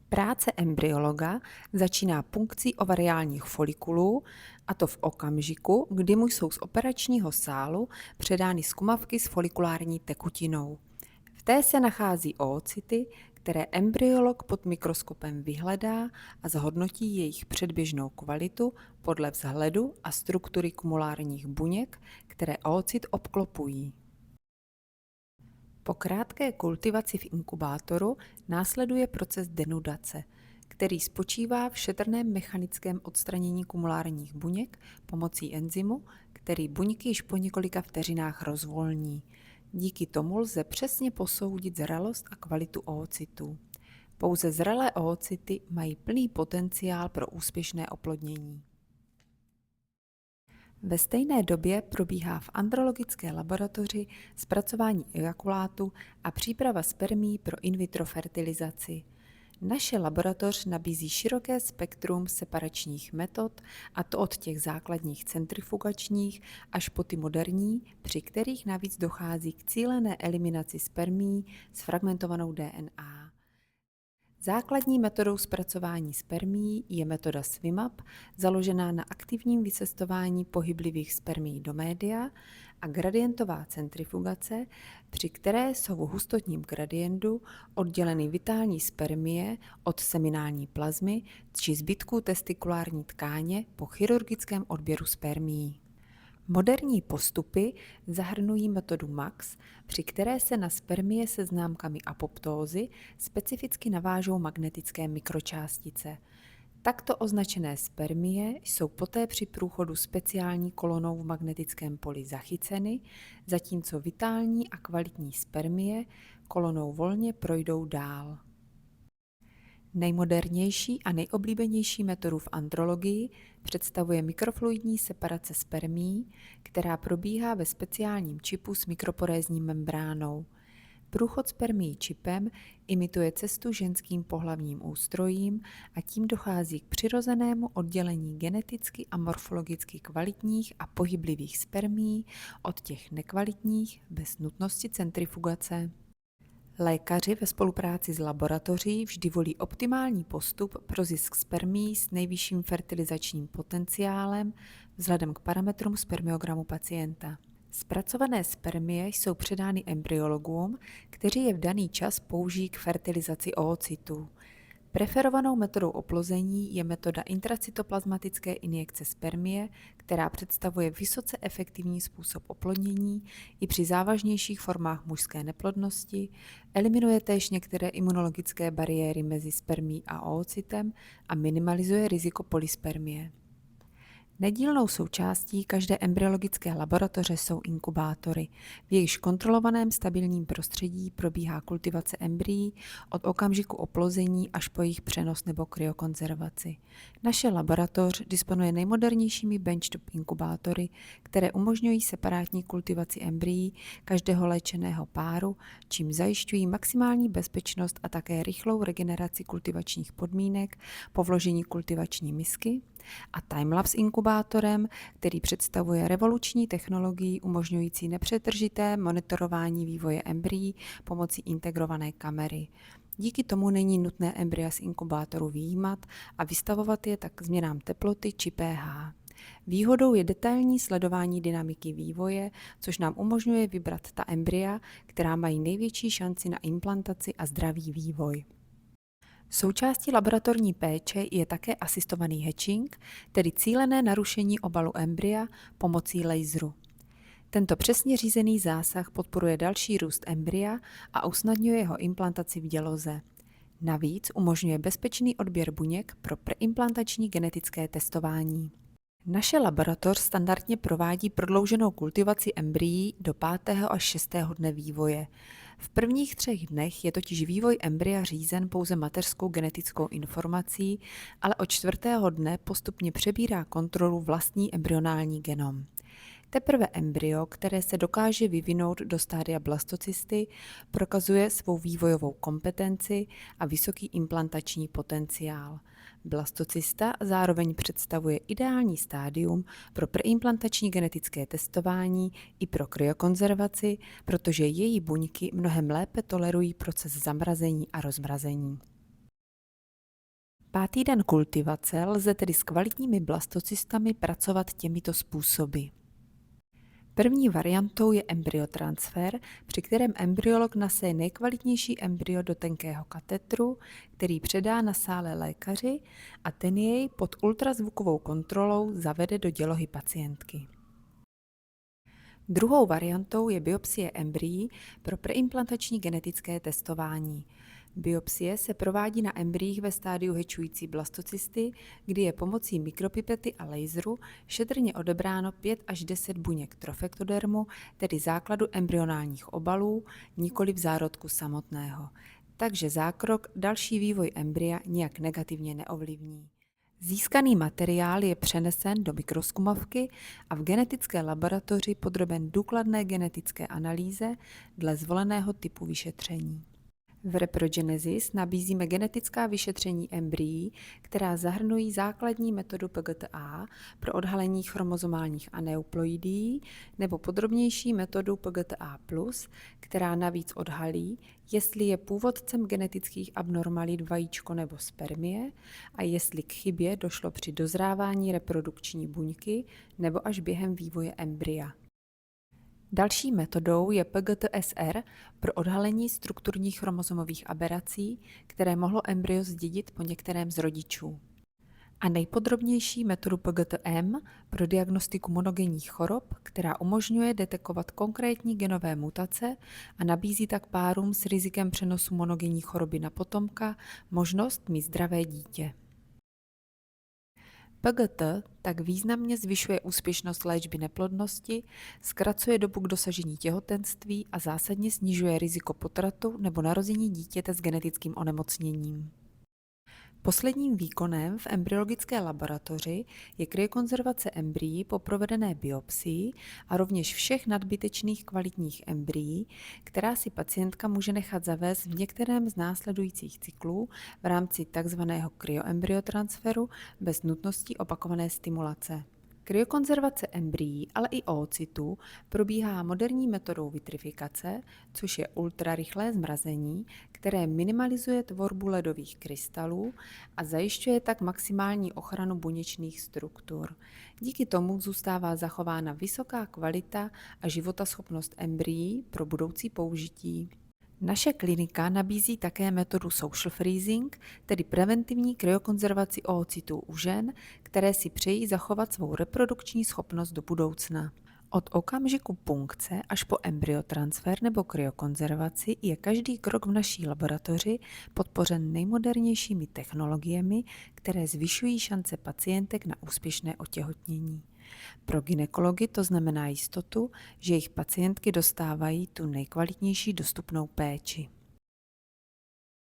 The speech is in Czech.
Práce embryologa začíná punkcí ovariálních folikulů, a to v okamžiku, kdy mu jsou z operačního sálu předány zkumavky s folikulární tekutinou. V té se nachází oocyty, které embryolog pod mikroskopem vyhledá a zhodnotí jejich předběžnou kvalitu podle vzhledu a struktury kumulárních buněk, které oocyt obklopují. Po krátké kultivaci v inkubátoru následuje proces denudace, který spočívá v šetrném mechanickém odstranění kumulárních buněk pomocí enzymu, který buňky již po několika vteřinách rozvolní. Díky tomu lze přesně posoudit zralost a kvalitu oocytů. Pouze zralé oocyty mají plný potenciál pro úspěšné oplodnění. Ve stejné době probíhá v andrologické laboratoři zpracování ejakulátu a příprava spermií pro in vitro fertilizaci. Naše laboratoř nabízí široké spektrum separačních metod, a to od těch základních centrifugačních až po ty moderní, při kterých navíc dochází k cílené eliminaci spermií s fragmentovanou DNA. Základní metodou zpracování spermií je metoda SWIMAP, založená na aktivním vycestování pohyblivých spermií do média, a gradientová centrifugace, při které jsou v hustotním gradientu odděleny vitální spermie od seminální plazmy či zbytků testikulární tkáně po chirurgickém odběru spermií. Moderní postupy zahrnují metodu MAX, při které se na spermie se známkami apoptózy specificky navážou magnetické mikročástice. Takto označené spermie jsou poté při průchodu speciální kolonou v magnetickém poli zachyceny, zatímco vitální a kvalitní spermie kolonou volně projdou dál. Nejmodernější a nejoblíbenější metodu v andrologii představuje mikrofluidní separace spermií, která probíhá ve speciálním čipu s mikroporézní membránou. Průchod spermií čipem imituje cestu ženským pohlavním ústrojím a tím dochází k přirozenému oddělení geneticky a morfologicky kvalitních a pohyblivých spermií od těch nekvalitních bez nutnosti centrifugace. Lékaři ve spolupráci s laboratoří vždy volí optimální postup pro zisk spermií s nejvyšším fertilizačním potenciálem vzhledem k parametrům spermiogramu pacienta. Zpracované spermie jsou předány embryologům, kteří je v daný čas použijí k fertilizaci oocytů. Preferovanou metodou oplození je metoda intracytoplazmatické injekce spermie, která představuje vysoce efektivní způsob oplodnění i při závažnějších formách mužské neplodnosti, eliminuje též některé imunologické bariéry mezi spermií a oocytem a minimalizuje riziko polyspermie. Nedílnou součástí každé embryologické laboratoře jsou inkubátory. V jejichž kontrolovaném stabilním prostředí probíhá kultivace embryí od okamžiku oplození až po jejich přenos nebo kryokonzervaci. Naše laboratoř disponuje nejmodernějšími benchtop inkubátory, které umožňují separátní kultivaci embryí každého léčeného páru, čím zajišťují maximální bezpečnost a také rychlou regeneraci kultivačních podmínek po vložení kultivační misky, a timelapse inkubátorem, který představuje revoluční technologii umožňující nepřetržité monitorování vývoje embryí pomocí integrované kamery. Díky tomu není nutné embrya z inkubátoru vyjímat a vystavovat je tak změnám teploty či pH. Výhodou je detailní sledování dynamiky vývoje, což nám umožňuje vybrat ta embrya, která mají největší šanci na implantaci a zdravý vývoj. Součástí laboratorní péče je také asistovaný hatching, tedy cílené narušení obalu embrya pomocí laseru. Tento přesně řízený zásah podporuje další růst embrya a usnadňuje jeho implantaci v děloze. Navíc umožňuje bezpečný odběr buněk pro preimplantační genetické testování. Naše laboratoř standardně provádí prodlouženou kultivaci embryí do 5. až 6. dne vývoje. V prvních 3 dnech je totiž vývoj embrya řízen pouze mateřskou genetickou informací, ale od 4. dne postupně přebírá kontrolu vlastní embryonální genom. Teprve embryo, které se dokáže vyvinout do stádia blastocysty, prokazuje svou vývojovou kompetenci a vysoký implantační potenciál. Blastocysta zároveň představuje ideální stádium pro preimplantační genetické testování i pro kryokonzervaci, protože její buňky mnohem lépe tolerují proces zamrazení a rozmrazení. 5. den kultivace lze tedy s kvalitními blastocystami pracovat těmito způsoby. První variantou je embryotransfer, při kterém embryolog naseje nejkvalitnější embryo do tenkého katetru, který předá na sále lékaři a ten jej pod ultrazvukovou kontrolou zavede do dělohy pacientky. Druhou variantou je biopsie embryí pro preimplantační genetické testování. Biopsie se provádí na embryích ve stádiu hečující blastocysty, kdy je pomocí mikropipety a laseru šetrně odebráno 5 až 10 buněk trofektodermu, tedy základu embryonálních obalů, nikoli v zárodku samotného. Takže zákrok další vývoj embrya nijak negativně neovlivní. Získaný materiál je přenesen do mikroskumovky a v genetické laboratoři podroben důkladné genetické analýze dle zvoleného typu vyšetření. V Reprogenesis nabízíme genetická vyšetření embryí, která zahrnují základní metodu PGT-A pro odhalení chromozomálních aneuploidií nebo podrobnější metodu PGT-A+, která navíc odhalí, jestli je původcem genetických abnormalit vajíčko nebo spermie a jestli k chybě došlo při dozrávání reprodukční buňky nebo až během vývoje embrya. Další metodou je PGT-SR pro odhalení strukturních chromozomových aberací, které mohlo embryo zdědit po některém z rodičů. A nejpodrobnější metodu PGT-M pro diagnostiku monogenních chorob, která umožňuje detekovat konkrétní genové mutace a nabízí tak párům s rizikem přenosu monogenní choroby na potomka možnost mít zdravé dítě. PGT tak významně zvyšuje úspěšnost léčby neplodnosti, zkracuje dobu k dosažení těhotenství a zásadně snižuje riziko potratu nebo narození dítěte s genetickým onemocněním. Posledním výkonem v embryologické laboratoři je kryokonzervace embryí po provedené biopsii a rovněž všech nadbytečných kvalitních embryí, která si pacientka může nechat zavést v některém z následujících cyklů v rámci tzv. Kryoembryotransferu bez nutnosti opakované stimulace. Kryokonzervace embryí, ale i oocytů probíhá moderní metodou vitrifikace, což je ultrarychlé zmrazení, které minimalizuje tvorbu ledových krystalů a zajišťuje tak maximální ochranu buněčných struktur. Díky tomu zůstává zachována vysoká kvalita a životaschopnost embryí pro budoucí použití. Naše klinika nabízí také metodu social freezing, tedy preventivní kryokonzervaci oocytů u žen, které si přejí zachovat svou reprodukční schopnost do budoucna. Od okamžiku punkce až po embryotransfer nebo kryokonzervaci je každý krok v naší laboratoři podpořen nejmodernějšími technologiemi, které zvyšují šance pacientek na úspěšné otěhotnění. Pro gynekology to znamená jistotu, že jejich pacientky dostávají tu nejkvalitnější dostupnou péči.